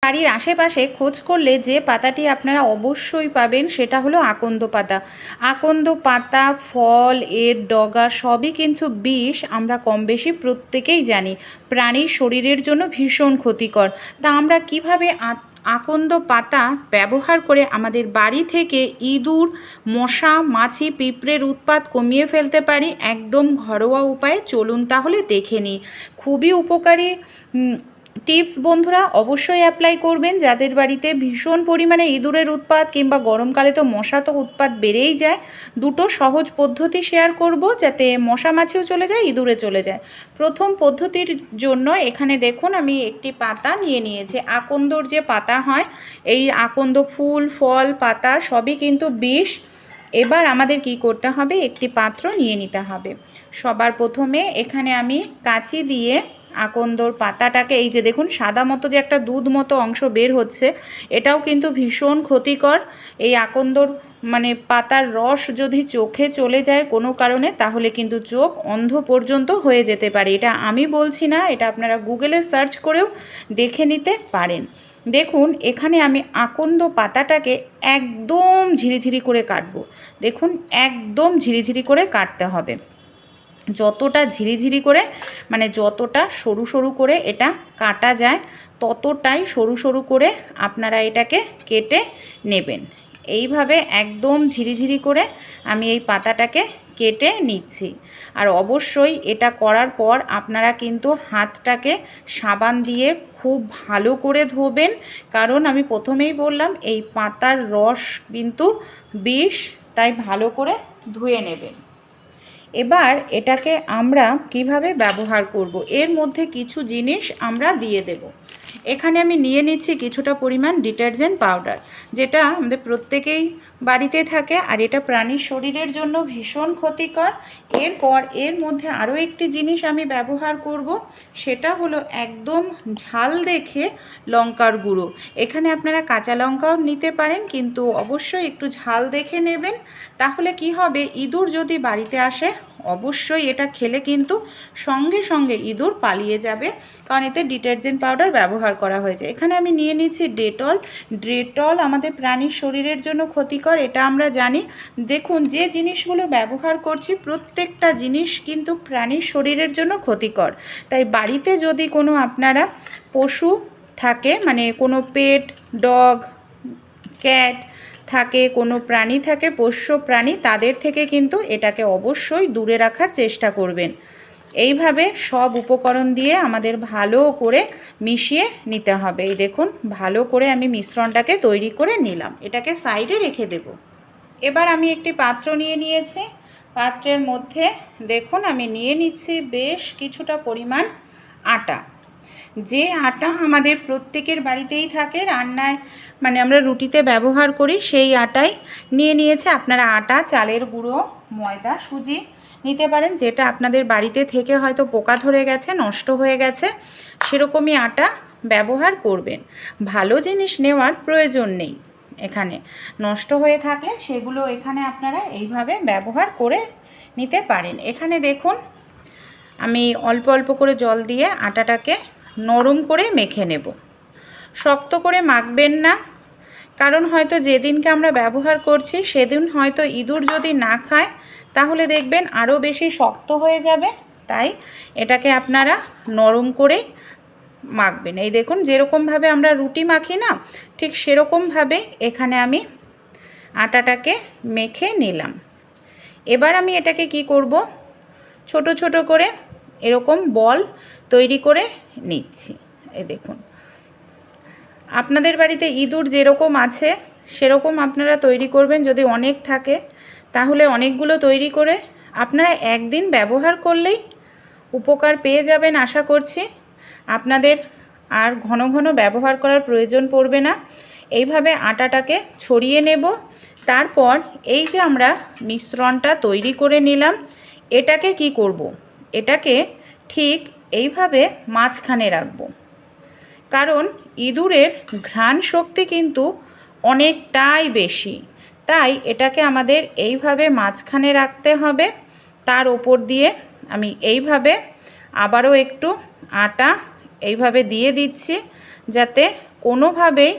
বাড়ির আশেপাশে খোঁজ করলে যে পাতাটি আপনারা অবশ্যই পাবেন সেটা হলো আকন্দ পাতা। আকন্দ পাতা, ফল, এর ডগা সবই কিন্তু বিষ, আমরা কম বেশি প্রত্যেকেই জানি, প্রাণীর শরীরের জন্য ভীষণ ক্ষতিকর। তা আমরা কিভাবে আকন্দ পাতা ব্যবহার করে আমাদের বাড়ি থেকে ইঁদুর, মশা, মাছি, পিঁপড়ের উৎপাত কমিয়ে ফেলতে পারি একদম ঘরোয়া উপায়ে, চলুন তাহলে দেখে নিই। খুবই উপকারী টিপস বন্ধুরা, অবশ্যই অ্যাপ্লাই করবেন যাদের বাড়িতে ভীষণ পরিমাণে ইঁদুরের উৎপাত, কিংবা গরমকালে তো মশা তো উৎপাত বেড়েই যায়। দুটো সহজ পদ্ধতি শেয়ার করব যাতে মশা মাছিও চলে যায়, ইঁদুরে চলে যায়। প্রথম পদ্ধতির জন্য এখানে দেখুন আমি একটি পাতা নিয়ে নিয়েছি। আকন্দর যে পাতা হয়, এই আকন্দ ফুল, ফল, পাতা সবই কিন্তু বিষ। এবার আমাদের কি করতে হবে, একটি পাত্র নিয়ে নিতে হবে। সবার প্রথমে এখানে আমি কাঁচি দিয়ে আকন্দর পাতাটাকে, এই যে দেখুন সাদা মতো যে একটা দুধ মতো অংশ বের হচ্ছে, এটাও কিন্তু ভীষণ ক্ষতিকর। এই আকন্দর পাতার রস যদি চোখে চলে যায় কোনো কারণে, তাহলে কিন্তু চোখ অন্ধ পর্যন্ত হয়ে যেতে পারে। এটা আমি বলছি না, এটা আপনারা গুগলে সার্চ করেও দেখে নিতে পারেন। দেখুন এখানে আমি আকন্দ পাতাটাকে একদম ঝিরিঝিরি করে কাটবো। দেখুন একদম ঝিরিঝিরি করে কাটতে হবে, যতটা ঝিরিঝিরি করে যতটা সরু সরু করে এটা কাটা যায় ততটাই সরু সরু করে আপনারা এটাকে কেটে নেবেন। এইভাবে একদম ঝিরিঝিরি করে আমি এই পাতাটাকে কেটে নিচ্ছি। আর অবশ্যই এটা করার পর আপনারা কিন্তু হাতটাকে সাবান দিয়ে খুব ভালো করে ধোবেন, কারণ আমি প্রথমেই বললাম এই পাতার রস কিন্তু বিষ, তাই ভালো করে ধুয়ে নেবেন। এবার এটাকে আমরা কিভাবে ব্যবহার করব, এর মধ্যে কিছু জিনিস আমরা দিয়ে দেব। এখানে আমি নিয়ে নিচ্ছি কিছুটা পরিমাণ ডিটারজেন্ট পাউডার, যেটা আমাদের প্রত্যেকেই বাড়িতে থাকে, আর এটা প্রাণীর শরীরের জন্য ভীষণ ক্ষতিকর। এরপর এর মধ্যে আরও একটি জিনিস আমি ব্যবহার করব, সেটা হলো একদম ঝাল দেখে লঙ্কার গুঁড়ো। এখানে আপনারা কাঁচা লঙ্কাও নিতে পারেন, কিন্তু অবশ্যই একটু ঝাল দেখে নেবেন। তাহলে কি হবে, ইঁদুর যদি বাড়িতে আসে অবশ্যই এটা খেলে কিন্তু সঙ্গে সঙ্গে ইঁদুর পালিয়ে যাবে, কারণ এতে ডিটারজেন্ট পাউডার ব্যবহার করা হয়েছে। এখানে আমি নিয়ে নিচ্ছি ডেটল। ডেটল আমাদের প্রাণীর শরীরের জন্য ক্ষতিকর, এটা আমরা জানি। দেখুন যে জিনিসগুলো ব্যবহার করছি প্রত্যেকটা জিনিস কিন্তু প্রাণীর শরীরের জন্য ক্ষতিকর। তাই বাড়িতে যদি কোনো আপনারা পশু থাকে, কোনো পেট, ডগ, ক্যাট থাকে, কোনো প্রাণী থাকে, পোষ্য প্রাণী, তাদের থেকে কিন্তু এটাকে অবশ্যই দূরে রাখার চেষ্টা করবেন। এইভাবে সব উপকরণ দিয়ে আমাদের ভালো করে মিশিয়ে নিতে হবে। এই দেখুন ভালো করে আমি মিশ্রণটাকে তৈরি করে নিলাম, এটাকে সাইডে রেখে দেব। এবার আমি একটি পাত্র নিয়ে নিয়েছি, পাত্রের মধ্যে দেখুন আমি নিয়ে নিচ্ছি বেশ কিছুটা পরিমাণ আটা। যে আটা আমাদের প্রত্যেকের বাড়িতেই থাকে, রান্নায় আমরা রুটিতে ব্যবহার করি, সেই আটাই নিয়ে নিয়েছে। আপনারা আটা, চালের গুঁড়ো, ময়দা, সুজি নিতে পারেন, যেটা আপনাদের বাড়িতে থেকে হয়তো পোকা ধরে গেছে, নষ্ট হয়ে গেছে, সেরকমই আটা ব্যবহার করবেন। ভালো জিনিস নেওয়ার প্রয়োজন নেই, এখানে নষ্ট হয়ে থাকলে সেগুলো এখানে আপনারা এইভাবে ব্যবহার করে নিতে পারেন। এখানে দেখুন আমি অল্প অল্প করে জল দিয়ে আটাটাকে নরম করে মেখে নেব। শক্ত করে মাখবেন না, কারণ হয়তো যেদিনকে আমরা ব্যবহার করছি সেদিন হয়তো ইঁদুর যদি না খায় তাহলে দেখবেন আরও বেশি শক্ত হয়ে যাবে। তাই এটাকে আপনারা নরম করেই মাখবেন। এই দেখুন যেরকমভাবে আমরা রুটি মাখি না, ঠিক সেরকমভাবে এখানে আমি আটাটাকে মেখে নিলাম। এবার আমি এটাকে কি করব, ছোট ছোট করে এরকম বল তৈরি করে নিচ্ছি। এই দেখুন আপনাদের বাড়িতে ইঁদুর যেরকম আছে সেরকম আপনারা তৈরি করবেন। যদি অনেক থাকে তাহলে অনেকগুলো তৈরি করে আপনারা একদিন ব্যবহার করলেই উপকার পেয়ে যাবেন। আশা করছি আপনাদের আর ঘন ঘন ব্যবহার করার প্রয়োজন পড়বে না। এইভাবে আটাটাকে ছড়িয়ে নেব। তারপর এই যে আমরা মিশ্রণটা তৈরি করে নিলাম, এটাকে কি করব, এটাকে ঠিক এইভাবে মাঝখানে রাখব, কারণ ইঁদুরের ঘ্রাণ শক্তি কিন্তু অনেকটাই বেশি। তাই এটাকে আমাদের এইভাবে মাঝখানে রাখতে হবে। তার ওপর দিয়ে আমি এইভাবে আবারও একটু আটা এইভাবে দিয়ে দিচ্ছি, যাতে কোনোভাবেই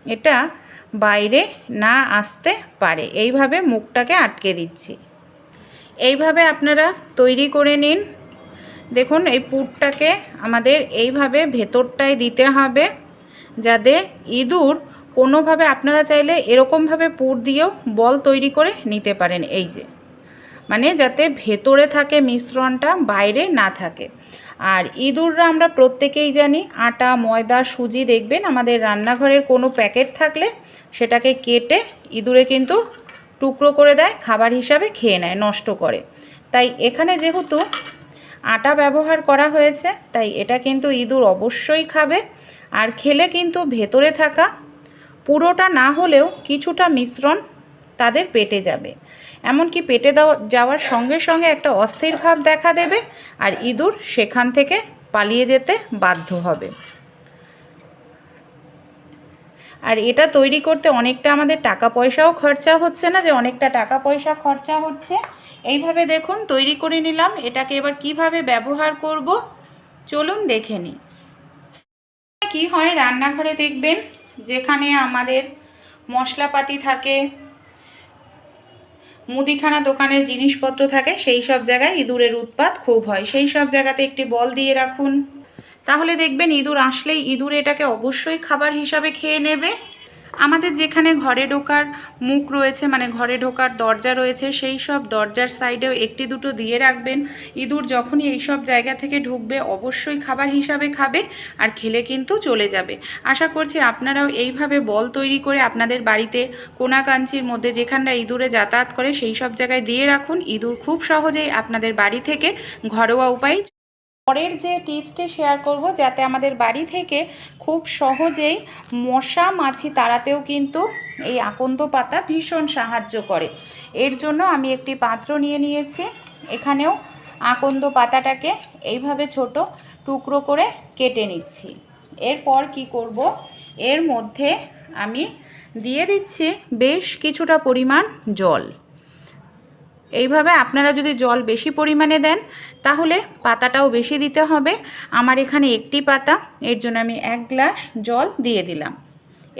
এটা বাইরে না আসতে পারে। এইভাবে মুখটাকে আটকে দিচ্ছি। এইভাবে আপনারা তৈরি করে নিন। দেখুন এই পুরটাকে আমাদের এইভাবে ভেতরটায় দিতে হবে, যাতে ইঁদুর কোনোভাবে, আপনারা চাইলে এরকমভাবে পুর দিয়েও বল তৈরি করে নিতে পারেন। এই যে মানে যাতে ভেতরে থাকে মিশ্রণটা, বাইরে না থাকে। আর ইঁদুররা আমরা প্রত্যেকেই জানি আটা, ময়দা, সুজি, দেখবেন আমাদের রান্নাঘরের কোনো প্যাকেট থাকলে সেটাকে কেটে ইঁদুরে কিন্তু টুকরো করে দেয়, খাবার হিসাবে খেয়ে নেয়, নষ্ট করে। তাই এখানে যেহেতু আটা ব্যবহার করা হয়েছে, তাই এটা কিন্তু ইঁদুর অবশ্যই খাবে। আর খেলে কিন্তু ভেতরে থাকা, পুরোটা না হলেও কিছুটা মিশ্রণ তাদের পেটে যাবে। এমনকি পেটে যাওয়ার সঙ্গে সঙ্গে একটা অস্থির ভাব দেখা দেবে, আর ইঁদুর সেখান থেকে পালিয়ে যেতে বাধ্য হবে। আর এটা তৈরি করতে অনেকটা আমাদের টাকা পয়সাও খরচা হচ্ছে না, যে অনেকটা টাকা পয়সা খরচা হচ্ছে। এইভাবে দেখুন তৈরি করে নিলাম। এটাকে এবার কিভাবে ব্যবহার করব চলুন দেখে নিই। কি হয় রান্নাঘরে দেখবেন যেখানে আমাদের মশলাপাতি থাকে, মুদিখানা দোকানের জিনিসপত্র থাকে, সেই সব জায়গায় ইঁদুরের উৎপাত খুব হয়। সেই সব জায়গাতে একটি বল দিয়ে রাখুন, তাহলে দেখবেন ইঁদুর আসলেই ইঁদুর এটাকে অবশ্যই খাবার হিসাবে খেয়ে নেবে। আমাদের যেখানে ঘরে ঢোকার মুখ রয়েছে, মানে ঘরে ঢোকার দরজা রয়েছে, সেই সব দরজার সাইডেও একটি দুটো দিয়ে রাখবেন। ইঁদুর যখনই এই সব জায়গা থেকে ঢুকবে অবশ্যই খাবার হিসাবে খাবে, আর খেলে কিন্তু চলে যাবে। আশা করছি আপনারাও এইভাবে বল তৈরি করে আপনাদের বাড়িতে কোনাকাঞ্চির মধ্যে যেখানটা ইঁদুরে যাতায়াত করে সেই সব জায়গায় দিয়ে রাখুন। ইঁদুর খুব সহজেই আপনাদের বাড়ি থেকে ঘরোয়া উপায়। পরের যে টিপসটি শেয়ার করব, যাতে আমাদের বাড়ি থেকে খুব সহজেই মশা মাছি তাড়াতেও কিন্তু এই আকন্দ পাতা ভীষণ সাহায্য করে। এর জন্য আমি একটি পাত্র নিয়ে নিয়েছি। এখানেও আকন্দ পাতাটাকে এইভাবে ছোট টুকরো করে কেটে নিচ্ছি। এরপর কি করব, এর মধ্যে আমি দিয়ে দিচ্ছি বেশ কিছুটা পরিমাণ জল। এইভাবে আপনারা যদি জল বেশি পরিমাণে দেন তাহলে পাতাটাও বেশি দিতে হবে। আমার এখানে একটি পাতা, এর জন্য আমি 1 গ্লাস জল দিয়ে দিলাম।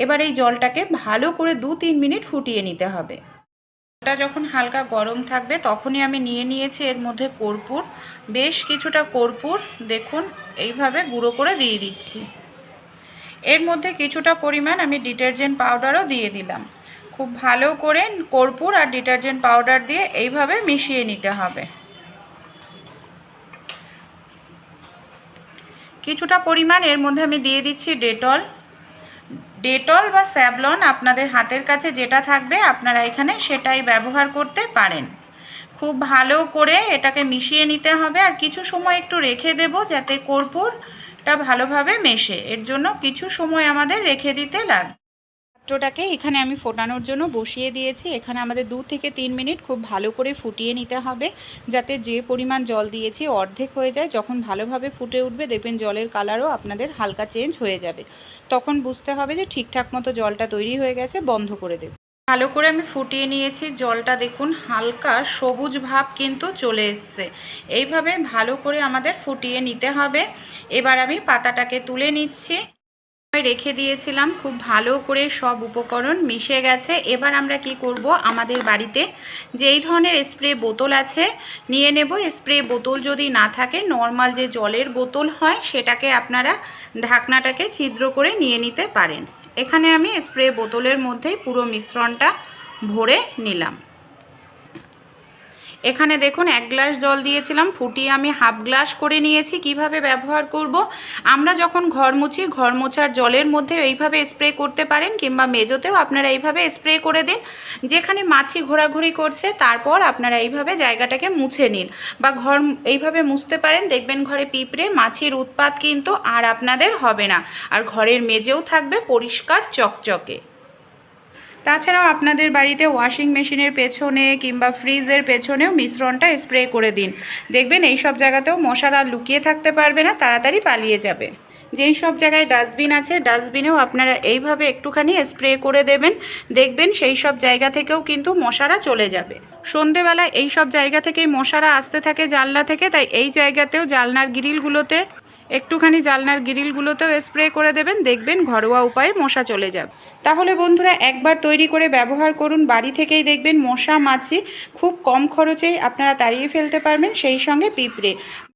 এবার এই জলটাকে ভালো করে 2-3 মিনিট ফুটিয়ে নিতে হবে। জলটা যখন হালকা গরম থাকবে তখনই আমি নিয়ে নিয়েছি এর মধ্যে কর্পূর, বেশ কিছুটা কর্পূর দেখুন এইভাবে গুঁড়ো করে দিয়ে দিচ্ছি। এর মধ্যে কিছুটা পরিমাণ আমি ডিটারজেন্ট পাউডারও দিয়ে দিলাম। খুব ভালো করে কর্পূর আর ডিটারজেন্ট পাউডার দিয়ে এইভাবে মিশিয়ে নিতে হবে। কিছুটা পরিমাণ এর মধ্যে আমি দিয়ে দিচ্ছি ডেটল। ডেটল বা স্যাভলন আপনাদের হাতের কাছে যেটা থাকবে আপনারা এখানে সেটাই ব্যবহার করতে পারেন। খুব ভালো করে এটাকে মিশিয়ে নিতে হবে, আর কিছু সময় একটু রেখে দেব যাতে কর্পূরটা ভালোভাবে মেশে। এর জন্য কিছু সময় আমাদের রেখে দিতে লাগবে। পাত্রটাকে এখানে আমি ফোটানোর জন্য বসিয়ে দিয়েছি। এখানে আমাদের 2 থেকে 3 মিনিট খুব ভালো করে ফুটিয়ে নিতে হবে, যাতে যে পরিমাণ জল দিয়েছি অর্ধেক হয়ে যায়। যখন ভালোভাবে ফুটে উঠবে দেখবেন জলের কালারও আপনাদের হালকা চেঞ্জ হয়ে যাবে। তখন বুঝতে হবে যে ঠিকঠাক মতো জলটা তৈরি হয়ে গেছে, বন্ধ করে দেব। ভালো করে আমি ফুটিয়ে নিয়েছি, জলটা দেখুন হালকা সবুজ ভাব কিন্তু চলে এসছে। এইভাবে ভালো করে আমাদের ফুটিয়ে নিতে হবে। এবার আমি পাতাটাকে তুলে নিচ্ছি। রেখে দিয়েছিলাম, খুব ভালো করে সব উপকরণ মিশে গেছে। এবার আমরা কি করব, আমাদের বাড়িতে যেই ধরনের স্প্রে বোতল আছে নিয়ে নেব। স্প্রে বোতল যদি না থাকে নর্মাল যে জলের বোতল হয় সেটাকে আপনারা ঢাকনাটাকে ছিদ্র করে নিয়ে নিতে পারেন। এখানে আমি স্প্রে বোতলের মধ্যেই পুরো মিশ্রণটা ভরে নিলাম। এখানে দেখুন 1 গ্লাস জল দিয়েছিলাম, ফুটিয়ে আমি হাফ গ্লাস করে নিয়েছি। কিভাবে ব্যবহার করব, আমরা যখন ঘর মুছি ঘর মোছার জলের মধ্যে এইভাবে স্প্রে করতে পারেন, কিংবা মেজোতেও আপনারা এইভাবে স্প্রে করে দিন। যেখানে মাছি ঘোরাঘুরি করছে তারপর আপনারা এইভাবে জায়গাটাকে মুছে নিন, বা ঘর এইভাবে মুছতে পারেন। দেখবেন ঘরে পিঁপড়ে মাছির উৎপাত কিন্তু আর আপনাদের হবে না, আর ঘরের মেঝেও থাকবে পরিষ্কার চকচকে। তাছাড়াও আপনাদের বাড়িতে ওয়াশিং মেশিনের পেছনে কিংবা ফ্রিজের পেছনেও মিশ্রণটা স্প্রে করে দিন। দেখবেন এই সব জায়গাতেও মশারা লুকিয়ে থাকতে পারবে না, তাড়াতাড়ি পালিয়ে যাবে। যেই সব জায়গায় ডাস্টবিন আছে ডাস্টবিনেও আপনারা এইভাবে একটুখানি স্প্রে করে দেবেন, দেখবেন সেই সব জায়গা থেকেও কিন্তু মশারা চলে যাবে। সন্ধেবেলা এই সব জায়গা থেকেই মশারা আসতে থাকে জানলা থেকে, তাই এই জায়গাতেও জানলার গ্রিলগুলোতে একটুখানি জানলার গ্রিলগুলোতেও স্প্রে করে দেবেন, দেখবেন ঘরোয়া উপায়ে মশা চলে যাবে। তাহলে বন্ধুরা একবার তৈরি করে ব্যবহার করুন, বাড়ি থেকেই দেখবেন মশা মাছি খুব কম খরচেই আপনারা তাড়িয়ে ফেলতে পারবেন, সেই সঙ্গে পিঁপড়ে।